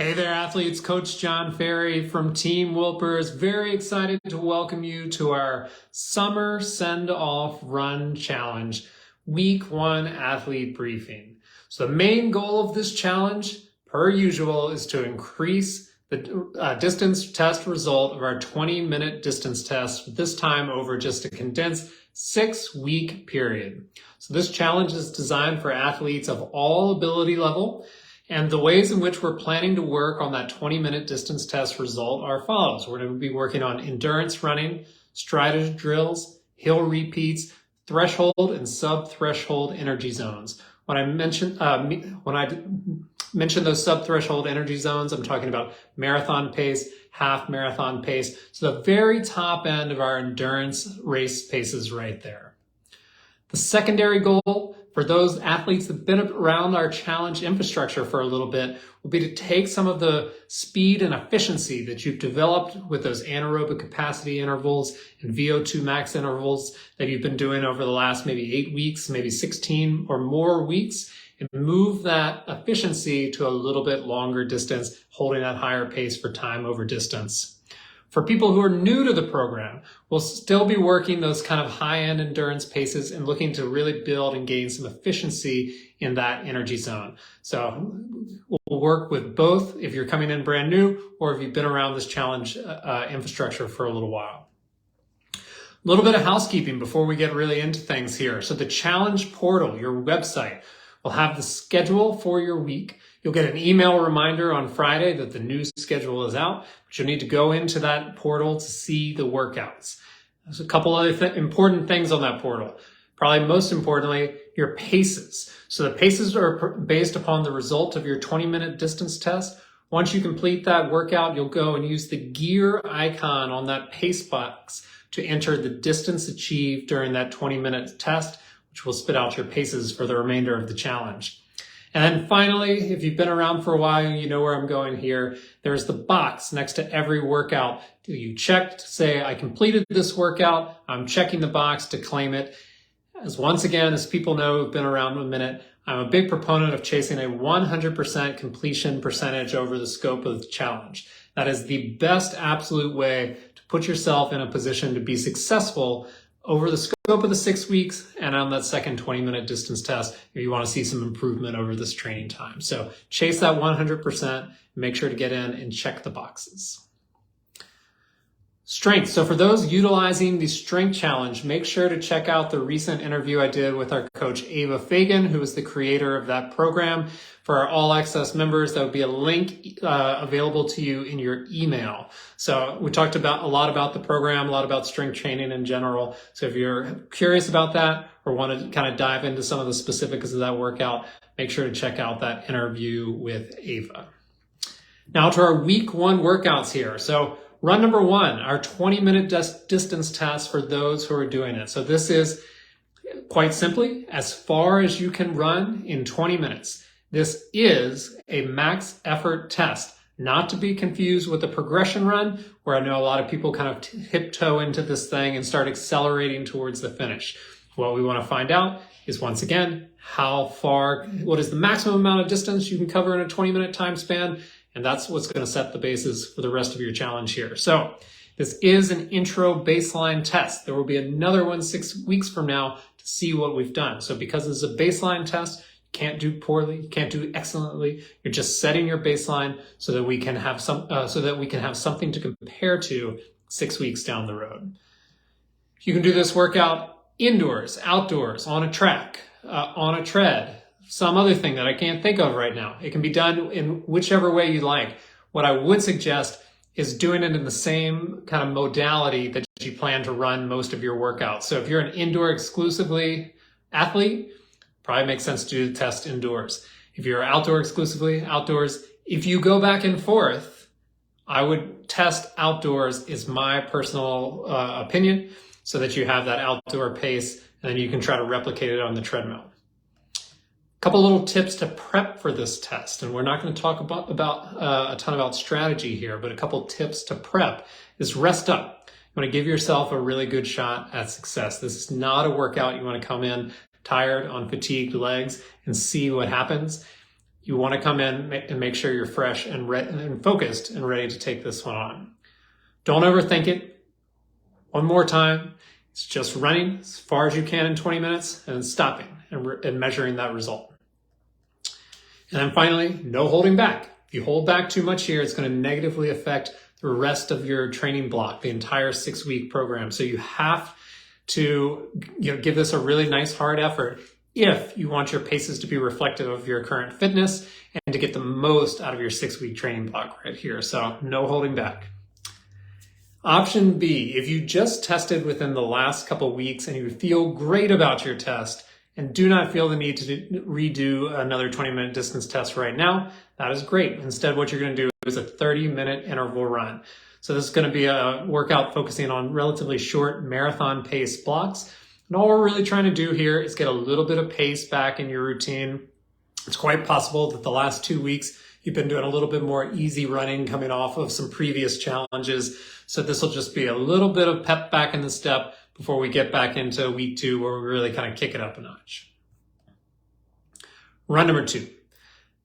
Hey there, athletes. Coach John Ferry from Team Wilpers. Very excited to welcome you to our Summer Send-Off Run Challenge, Week 1 Athlete Briefing. So the main goal of this challenge, per usual, is to increase the distance test result of our 20-minute distance test, this time over just a condensed 6-week period. So this challenge is designed for athletes of all ability level. And the ways in which we're planning to work on that 20-minute distance test result are follows. We're going to be working on endurance running, stridage drills, hill repeats, threshold and sub-threshold energy zones. When I mention those sub-threshold energy zones, I'm talking about marathon pace, half marathon pace. So the very top end of our endurance race paces right there. The secondary goal for those athletes that have been around our challenge infrastructure for a little bit will be to take some of the speed and efficiency that you've developed with those anaerobic capacity intervals and VO2 max intervals that you've been doing over the last maybe 8 weeks, maybe 16 or more weeks, and move that efficiency to a little bit longer distance, holding that higher pace for time over distance. For people who are new to the program, we'll still be working those kind of high-end endurance paces and looking to really build and gain some efficiency in that energy zone. So we'll work with both if you're coming in brand new or if you've been around this challenge infrastructure for a little while. A little bit of housekeeping before we get really into things here. So the challenge portal, your website, will have the schedule for your week. You'll get an email reminder on Friday that the new schedule is out, but you'll need to go into that portal to see the workouts. There's a couple other important things on that portal. Probably most importantly, your paces. So the paces are based upon the result of your 20-minute distance test. Once you complete that workout, you'll go and use the gear icon on that pace box to enter the distance achieved during that 20-minute test, which will spit out your paces for the remainder of the challenge. And then finally, if you've been around for a while, you know where I'm going here. There's the box next to every workout. You check to say, I completed this workout. I'm checking the box to claim it. Once again, as people know who've been around a minute, I'm a big proponent of chasing a 100% completion percentage over the scope of the challenge. That is the best absolute way to put yourself in a position to be successful over the scope of the 6 weeks and on that second 20-minute distance test if you want to see some improvement over this training time. So chase that 100%, make sure to get in and check the boxes. Strength. So for those utilizing the strength challenge, make sure to check out the recent interview I did with our coach Ava Fagan, who is the creator of that program. For our All Access members, there will be a link available to you in your email. So we talked a lot about the program, a lot about strength training in general. So if you're curious about that or want to kind of dive into some of the specifics of that workout, make sure to check out that interview with Ava. Now to our week 1 workouts here. So run number 1, our 20-minute distance test for those who are doing it. So this is quite simply as far as you can run in 20 minutes. This is a max effort test, not to be confused with a progression run, where I know a lot of people kind of tiptoe into this thing and start accelerating towards the finish. What we want to find out is, once again, what is the maximum amount of distance you can cover in a 20-minute time span, and that's what's going to set the basis for the rest of your challenge here. So this is an intro baseline test. There will be another one 6 weeks from now to see what we've done. So because this is a baseline test, you can't do poorly, you can't do excellently. You're just setting your baseline so that we can have something to compare to 6 weeks down the road. You can do this workout indoors, outdoors, on a track, on a tread, some other thing that I can't think of right now. It can be done in whichever way you like. What I would suggest is doing it in the same kind of modality that you plan to run most of your workouts. So if you're an indoor exclusively athlete, probably makes sense to do the test indoors. If you're outdoor exclusively, outdoors. If you go back and forth, I would test outdoors, is my personal opinion, so that you have that outdoor pace and then you can try to replicate it on the treadmill. Couple little tips to prep for this test, and we're not going to talk about a ton about strategy here, but a couple tips to prep is rest up. You want to give yourself a really good shot at success. This is not a workout you want to come in tired on fatigued legs and see what happens. You want to come in and make sure you're fresh and focused and ready to take this one on. Don't overthink it. One more time. It's just running as far as you can in 20 minutes and then stopping and measuring that result. And then finally, no holding back. If you hold back too much here, it's going to negatively affect the rest of your training block, the entire 6-week program. So you have to give this a really nice hard effort if you want your paces to be reflective of your current fitness and to get the most out of your 6-week training block right here. So no holding back. Option B, if you just tested within the last couple weeks and you feel great about your test and do not feel the need to redo another 20-minute distance test right now, that is great. Instead, what you're going to do is a 30-minute interval run. So this is going to be a workout focusing on relatively short marathon pace blocks. And all we're really trying to do here is get a little bit of pace back in your routine. It's quite possible that the last 2 weeks you've been doing a little bit more easy running coming off of some previous challenges. So this will just be a little bit of pep back in the step before we get back into week 2 where we really kind of kick it up a notch. Run number 2,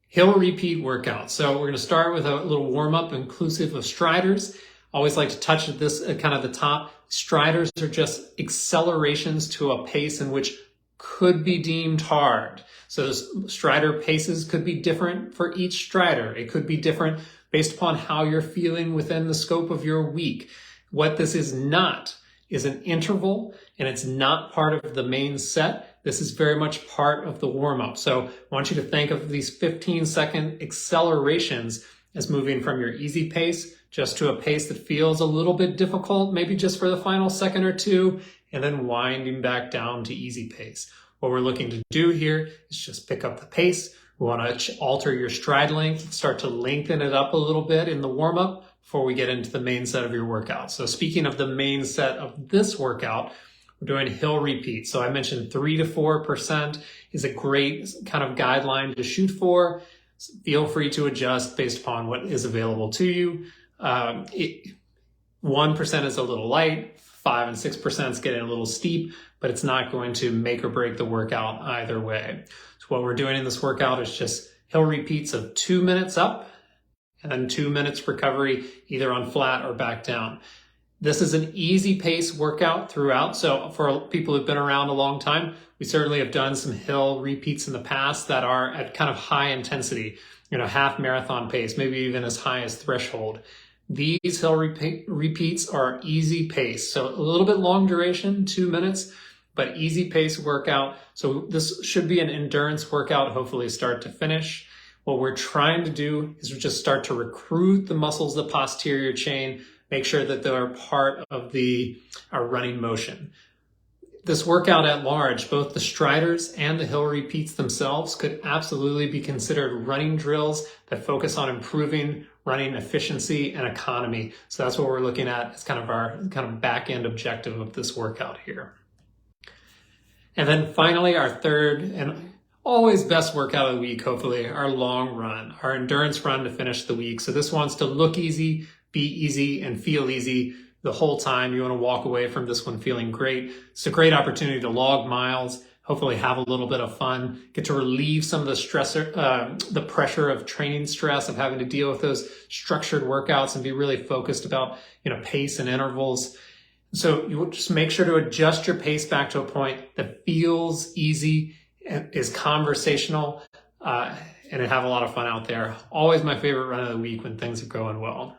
hill repeat workout. So we're going to start with a little warm up inclusive of striders. I always like to touch at this at kind of the top. Striders are just accelerations to a pace in which could be deemed hard. So strider paces could be different for each strider. It could be different based upon how you're feeling within the scope of your week. What this is not is an interval, and it's not part of the main set. This is very much part of the warm-up. So I want you to think of these 15-second accelerations as moving from your easy pace just to a pace that feels a little bit difficult, maybe just for the final second or two, and then winding back down to easy pace. What we're looking to do here is just pick up the pace. We want to alter your stride length, start to lengthen it up a little bit in the warm-up before we get into the main set of your workout. So speaking of the main set of this workout, we're doing hill repeats. So I mentioned 3 to 4% is a great kind of guideline to shoot for. Feel free to adjust based upon what is available to you. 1% is a little light, 5 and 6% is getting a little steep, but it's not going to make or break the workout either way. So what we're doing in this workout is just hill repeats of 2 minutes up and then 2 minutes recovery, either on flat or back down. This is an easy pace workout throughout. So for people who've been around a long time, we certainly have done some hill repeats in the past that are at kind of high intensity, half marathon pace, maybe even as high as threshold. These hill repeats are easy pace. So a little bit long duration, 2 minutes, but easy pace workout. So this should be an endurance workout, hopefully start to finish. What we're trying to do is just start to recruit the muscles of the posterior chain, make sure that they're part of our running motion. This workout at large, both the striders and the hill repeats themselves could absolutely be considered running drills that focus on improving running efficiency and economy. So that's what we're looking at as kind of our back end objective of this workout here. And then finally, our third and always best workout of the week, hopefully, our long run, our endurance run to finish the week. So this wants to look easy, be easy, and feel easy the whole time. You want to walk away from this one feeling great. It's a great opportunity to log miles, hopefully have a little bit of fun, get to relieve some of the pressure of training stress, of having to deal with those structured workouts and be really focused about, pace and intervals. So you just make sure to adjust your pace back to a point that feels easy and is conversational, and have a lot of fun out there. Always my favorite run of the week when things are going well.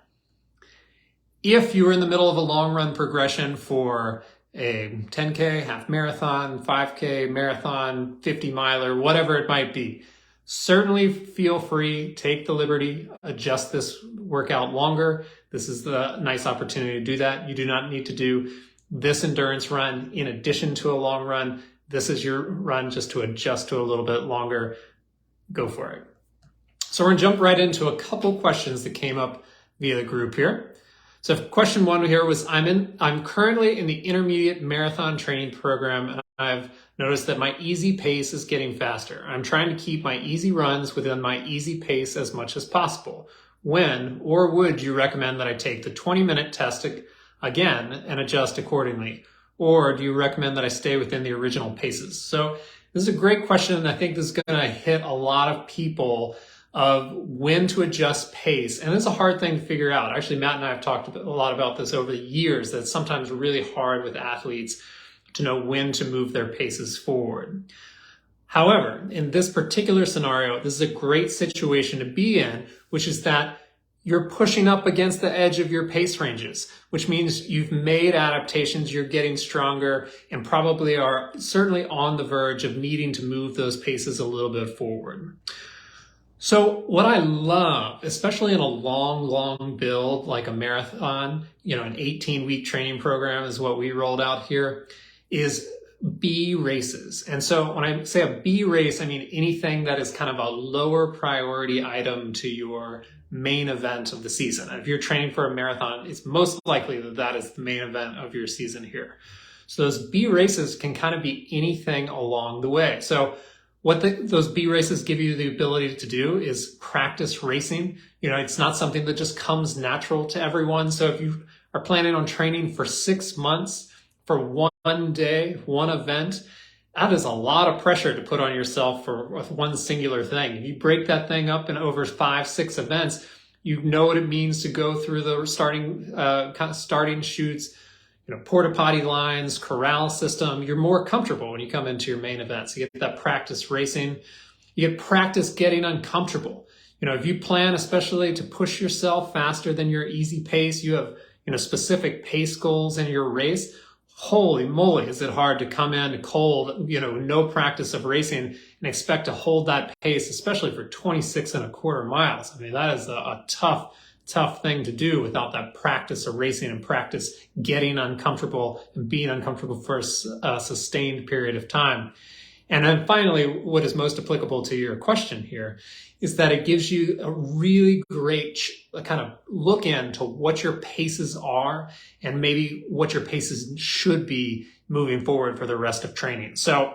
If you're in the middle of a long run progression for a 10K, half marathon, 5K, marathon, 50 miler, whatever it might be, certainly feel free, take the liberty, adjust this workout longer. This is the nice opportunity to do that. You do not need to do this endurance run in addition to a long run. This is your run just to adjust to a little bit longer. Go for it. So we're going to jump right into a couple questions that came up via the group here. So question 1 here was, I'm currently in the intermediate marathon training program, and I've noticed that my easy pace is getting faster. I'm trying to keep my easy runs within my easy pace as much as possible. When or would you recommend that I take the 20-minute test again and adjust accordingly? Or do you recommend that I stay within the original paces? So This is a great question, and I think this is going to hit a lot of people of when to adjust pace. And it's a hard thing to figure out. Actually, Matt and I have talked a lot about this over the years, that it's sometimes really hard with athletes to know when to move their paces forward. However, in this particular scenario, this is a great situation to be in, which is that you're pushing up against the edge of your pace ranges, which means you've made adaptations, you're getting stronger, and probably are certainly on the verge of needing to move those paces a little bit forward. So what I love, especially in a long build like a marathon, an 18-week training program is what we rolled out here, is B races. And so when I say a B race, I mean anything that is kind of a lower priority item to your main event of the season. And if you're training for a marathon, it's most likely that that is the main event of your season here. So those B races can kind of be anything along the way. So what those B races give you the ability to do is practice racing. It's not something that just comes natural to everyone. So if you are planning on training for 6 months for one day, one event, that is a lot of pressure to put on yourself for one singular thing. If you break that thing up in over 5-6 events, you know what it means to go through the starting chutes, porta potty lines, corral system. You're more comfortable when you come into your main events. You get that practice racing. You get practice getting uncomfortable. If you plan especially to push yourself faster than your easy pace, you have, specific pace goals in your race. Holy moly, is it hard to come in cold, no practice of racing and expect to hold that pace, especially for 26.25 miles. I mean, that is a tough thing to do without that practice of racing and practice getting uncomfortable and being uncomfortable for a sustained period of time. And then finally, what is most applicable to your question here is that it gives you a really great kind of look into what your paces are and maybe what your paces should be moving forward for the rest of training. So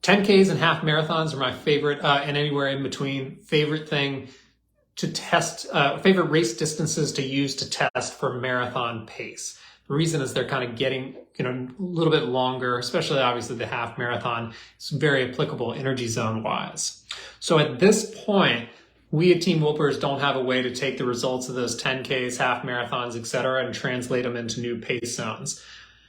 10Ks and half marathons are my favorite, and anywhere in between, favorite thing to test, favorite race distances to use to test for marathon pace. The reason is they're kind of getting, a little bit longer, especially obviously the half marathon. It's very applicable energy zone wise. So at this point, we at Team Wilpers don't have a way to take the results of those 10Ks, half marathons, etc., and translate them into new pace zones.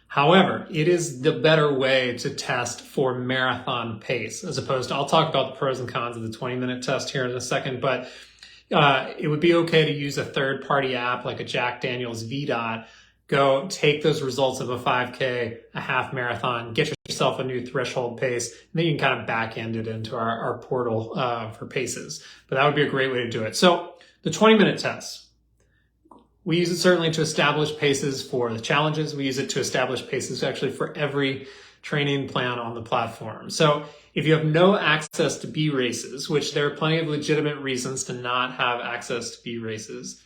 However, it is the better way to test for marathon pace, as opposed to, I'll talk about the pros and cons of the 20-minute test here in a second, but it would be okay to use a third-party app like a Jack Daniels VDOT. Go take those results of a 5K, a half marathon, get yourself a new threshold pace, and then you can kind of back end it into our portal for paces. But that would be a great way to do it. So the 20-minute test, we use it certainly to establish paces for the challenges. We use it to establish paces actually for every training plan on the platform. So if you have no access to B races, which there are plenty of legitimate reasons to not have access to B races,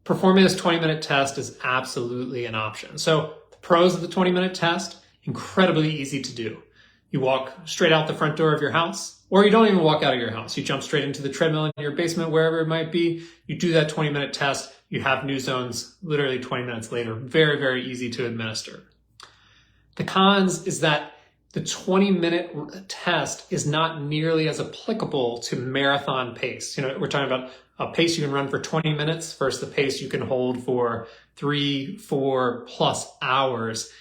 performing this 20-minute test is absolutely an option. So the pros of the 20-minute test, incredibly easy to do. You walk straight out the front door of your house, or you don't even walk out of your house. You jump straight into the treadmill in your basement, wherever it might be. You do that 20-minute test. You have new zones literally 20 minutes later. Very, very easy to administer. The cons is that the 20-minute test is not nearly as applicable to marathon pace. We're talking about a pace you can run for 20 minutes versus the pace you can hold for 3-4+ hours.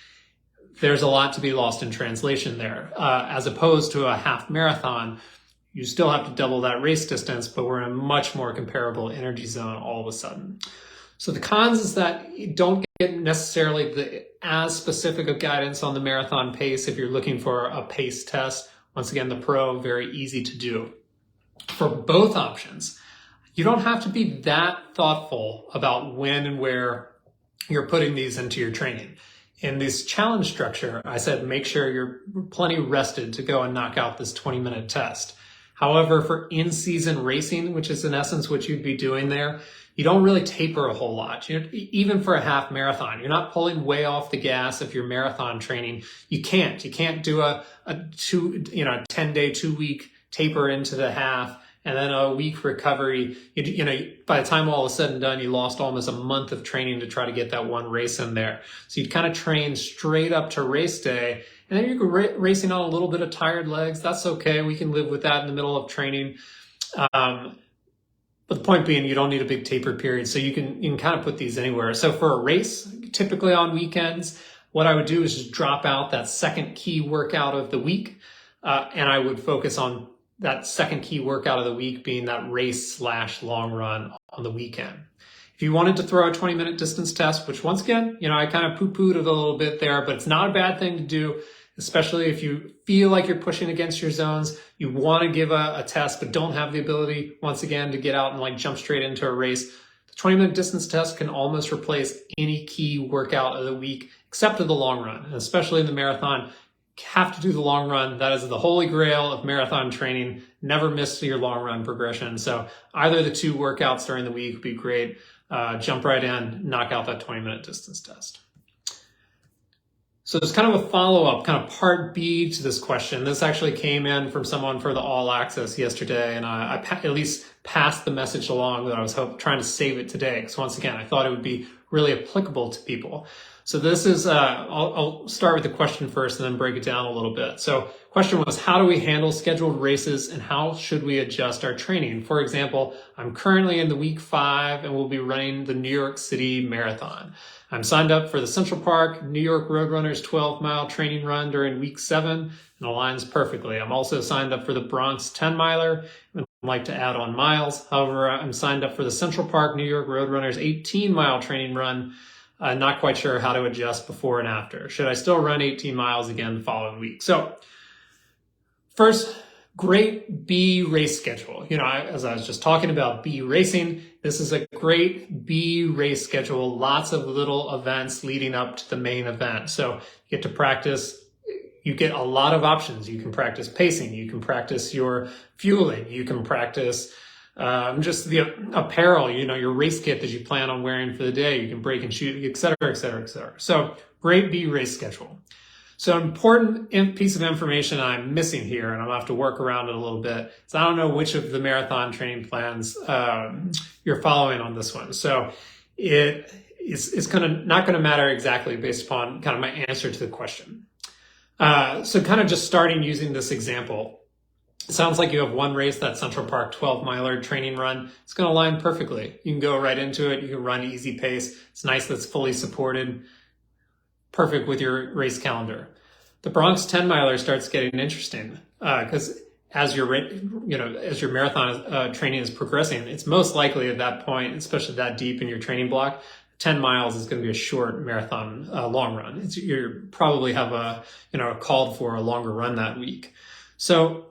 There's a lot to be lost in translation there. As opposed to a half marathon, you still have to double that race distance, but we're in a much more comparable energy zone all of a sudden. So the cons is that you don't get necessarily as specific of guidance on the marathon pace if you're looking for a pace test. Once again, the pro, very easy to do. For both options, you don't have to be that thoughtful about when and where you're putting these into your training. In this challenge structure, I said make sure you're plenty rested to go and knock out this 20-minute test. However, for in-season racing, which is in essence what you'd be doing there, you don't really taper a whole lot. Even for a half marathon, you're not pulling way off the gas if you're marathon training. You can't do a 10-day, 2-week taper into the half and then a week recovery. By the time all is said and done, you lost almost a month of training to try to get that one race in there. So you'd kind of train straight up to race day And then you're racing on a little bit of tired legs. That's okay. We can live with that in the middle of training. But the point being, you don't need a big taper period, so you can kind of put these anywhere. So for a race, typically on weekends, what I would do is just drop out that second key workout of the week, and I would focus on that second key workout of the week being that race/long run on the weekend. If you wanted to throw a 20-minute distance test, which once again, I kind of poo-pooed it a little bit there, but it's not a bad thing to do, especially if you feel like you're pushing against your zones. You want to give a test, but don't have the ability, once again, to get out and like jump straight into a race. The 20-minute distance test can almost replace any key workout of the week, except for the long run, and especially in the marathon. You have to do the long run. That is the holy grail of marathon training. Never miss your long run progression. So either of the two workouts during the week would be great. Jump right in, knock out that 20-minute distance test. So there's kind of a follow-up, kind of part B to this question. This actually came in from someone for the All Access yesterday, and I at least passed the message along that I was trying to save it today. Because once again, I thought it would be really applicable to people. So this is, I'll start with the question first and then break it down a little bit. So question was, how do we handle scheduled races and how should we adjust our training? For example, I'm currently in the week 5 and we'll be running the New York City Marathon. I'm signed up for the Central Park New York Roadrunners 12-mile training run during week 7 and aligns perfectly. I'm also signed up for the Bronx 10-miler and I'd like to add on miles. However, I'm signed up for the Central Park New York Roadrunners 18-mile training run. Not quite sure how to adjust before and after. Should I still run 18 miles again the following week? So first, great B race schedule. As I was just talking about B racing, this is a great B race schedule. Lots of little events leading up to the main event. So you get to practice. You get a lot of options. You can practice pacing. You can practice your fueling. You can practice just the apparel, your race kit that you plan on wearing for the day. You can break and shoot, et cetera, et cetera, et cetera. So great B race schedule. So an important piece of information I'm missing here, and I'm gonna have to work around it a little bit, is I don't know which of the marathon training plans you're following on this one. So it's not gonna matter exactly based upon kind of my answer to the question. So kind of just starting using this example. It sounds like you have one race, that Central Park 12-miler training run. It's going to align perfectly. You can go right into it. You can run easy pace. It's nice that's fully supported. Perfect with your race calendar. The Bronx 10-miler starts getting interesting because as your marathon training is progressing, it's most likely at that point, especially that deep in your training block, 10 miles is going to be a short marathon long run. You probably have called for a longer run that week. So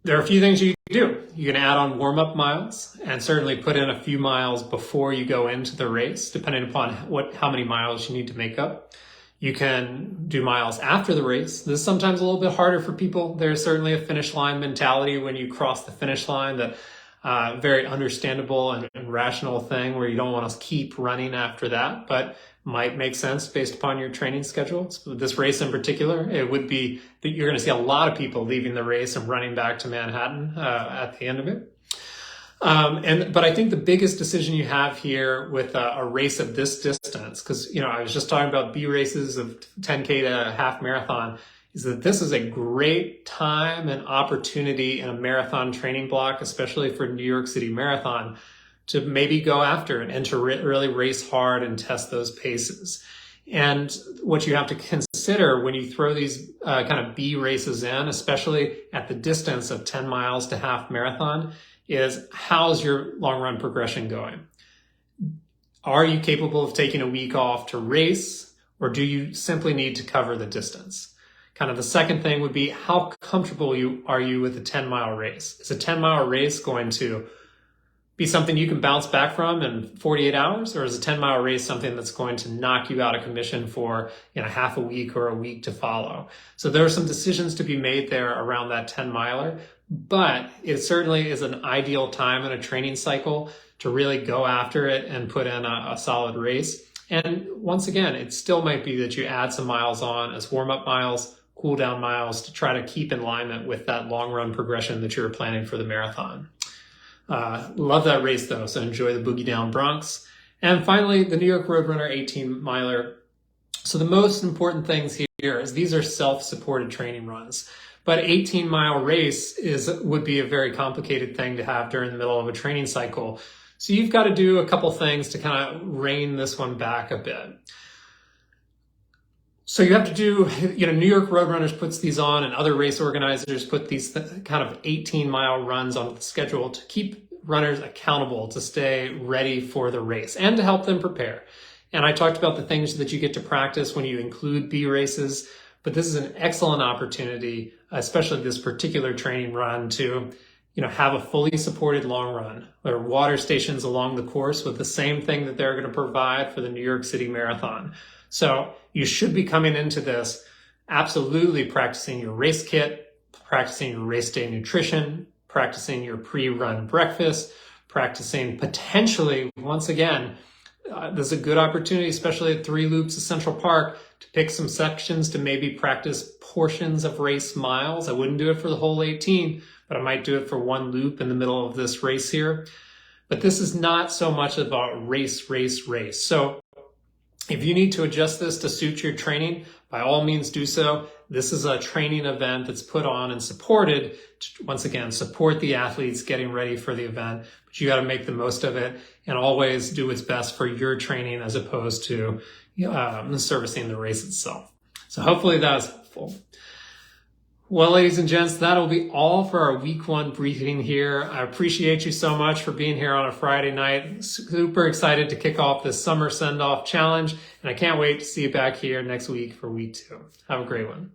there are a few things you can do. You can add on warm-up miles and certainly put in a few miles before you go into the race, depending upon how many miles you need to make up. You can do miles after the race. This is sometimes a little bit harder for people. There's certainly a finish line mentality when you cross the finish line, that very understandable and rational thing where you don't want to keep running after that, but might make sense based upon your training schedule. So this race in particular, it would be that you're going to see a lot of people leaving the race and running back to Manhattan at the end of it. But I think the biggest decision you have here with a race of this distance, because I was just talking about B races of 10K to a half marathon, is that this is a great time and opportunity in a marathon training block, especially for New York City Marathon, to maybe go after it and to really race hard and test those paces. And what you have to consider when you throw these kind of B races in, especially at the distance of 10 miles to half marathon, is how's your long run progression going? Are you capable of taking a week off to race, or do you simply need to cover the distance? Kind of the second thing would be, how comfortable are you with a 10-mile race? Is a 10-mile race going to be something you can bounce back from in 48 hours? Or is a 10-mile race something that's going to knock you out of commission for half a week or a week to follow? So there are some decisions to be made there around that 10-miler, but it certainly is an ideal time in a training cycle to really go after it and put in a solid race. And once again, it still might be that you add some miles on as warm-up miles, cool down miles, to try to keep in alignment with that long run progression that you're planning for the marathon. Love that race though, so enjoy the Boogie Down Bronx. And finally, the New York Roadrunner 18-miler. So the most important things here year, is these are self-supported training runs. But 18-mile race would be a very complicated thing to have during the middle of a training cycle. So you've got to do a couple things to kind of rein this one back a bit. So you have to do, New York Roadrunners puts these on, and other race organizers put these kind of 18-mile runs on the schedule to keep runners accountable, to stay ready for the race and to help them prepare. And I talked about the things that you get to practice when you include B races, but this is an excellent opportunity, especially this particular training run, to have a fully supported long run. There are water stations along the course with the same thing that they're going to provide for the New York City Marathon. So you should be coming into this absolutely practicing your race kit, practicing your race day nutrition, practicing your pre-run breakfast, practicing potentially, once again, there's a good opportunity, especially at 3 Loops of Central Park, to pick some sections to maybe practice portions of race miles. I wouldn't do it for the whole 18, but I might do it for 1 loop in the middle of this race here. But this is not so much about race. So if you need to adjust this to suit your training, by all means do so. This is a training event that's put on and supported to, once again, support the athletes getting ready for the event. But you got to make the most of it and always do what's best for your training as opposed to servicing the race itself. So hopefully that was helpful. Well, ladies and gents, that'll be all for our week 1 briefing here. I appreciate you so much for being here on a Friday night. Super excited to kick off this summer send-off challenge, and I can't wait to see you back here next week for week 2. Have a great one.